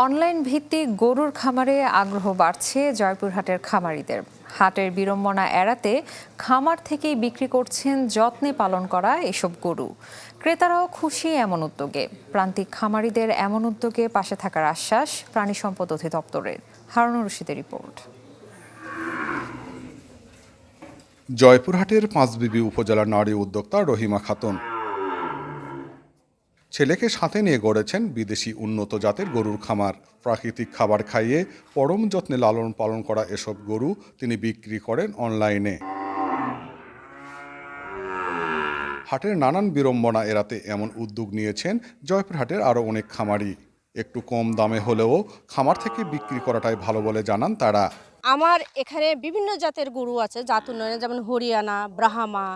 Online ভিত্তিক গরুর খামারে আগ্রহ বাড়ছে জয়পুরহাটের খামারিদের। হাটের বিড়ম্বনা এড়াতে খামার থেকেই বিক্রি করছেন যত্নে পালন করা এসব গরু। ক্রেতারাও খুশি এমন উদ্যোগে। প্রান্তিক খামারিদের এমন উদ্যোগে পাশে থাকার আশ্বাস প্রাণী সম্পদ অধিদপ্তরের। হারুনুর রশিদের রিপোর্ট। জয়পুরহাটের পাঁচবিবি উপজেলার নারী উদ্যোক্তা রহিমা খাতুন ছেলেকে সাথে নিয়ে গড়েছেন বিদেশি উন্নত জাতের গরুর খামার। প্রাকৃতিক খাবার খাইয়ে পরম যত্নে লালন পালন করা এসব গরু তিনি বিক্রি করেন অনলাইনে। হাটের নানান বিড়ম্বনা এড়াতে এমন উদ্যোগ নিয়েছেন জয়পুরহাটের আরও অনেক খামারি। একটু কম দামে হলেও খামার থেকে বিক্রি করাটাই ভালো বলে জানান তারা। আমার এখানে বিভিন্ন জাতের গরু আছে, জাত উন্নয়নে, যেমন হরিয়ানা, ব্রাহ্মা,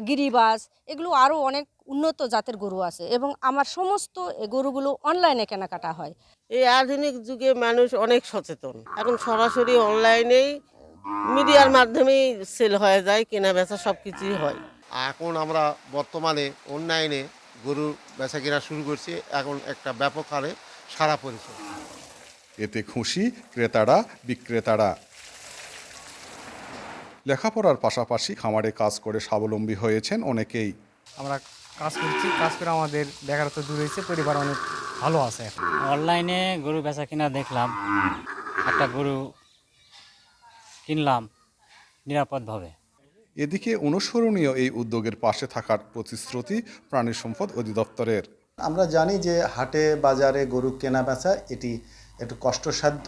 গিরিবাজ, এগুলো আরও অনেক উন্নত জাতের গরু আছে এবং আমার সমস্ত গরুগুলো অনলাইনে কেনাকাটা হয়। এই আধুনিক যুগে মানুষ অনেক সচেতন, এখন সরাসরি অনলাইনেই মিডিয়ার মাধ্যমেই সেল হয়ে যায়, কেনা বেচা সব কিছুই হয়। এখন আমরা বর্তমানে অনলাইনে গরু বেচা কেনা শুরু করছি, এখন একটা ব্যাপক হারে সাড়া পড়েছে। এতে খুশি ক্রেতারা বিক্রেতারা। লেখাপড়ার পাশাপাশি খামারে কাজ করে স্বাবলম্বী হয়েছেন অনেকেই। আমরা কাজ করছি, কাজ করে আমাদের বেকারত্ব দূর হয়েছে, পরিবার অনেক ভালো আছে। অনলাইনে গরু বেচা কিনা দেখলাম, একটা গরু কিনলাম নিরাপদভাবে। এদিকে অনুসরণীয় এই উদ্যোগের পাশে থাকার প্রতিশ্রুতি প্রাণী সম্পদ অধিদপ্তরের। আমরা জানি যে হাটে বাজারে গরু কেনা বেচা এটি একটু কষ্টসাধ্য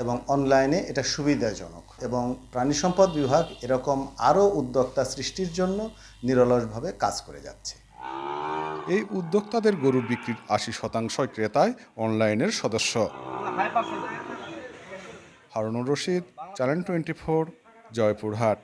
এবং অনলাইনে এটা সুবিধাজনক, এবং প্রাণী সম্পদ বিভাগ এরকম আরও উদ্যোক্তা সৃষ্টির জন্য নিরলসভাবে কাজ করে যাচ্ছে। এই উদ্যোক্তাদের গরু বিক্রির ৮০% ক্রেতাই অনলাইনের সদস্য। হারুনুর রশিদ, চ্যানেল 24, জয়পুরহাট।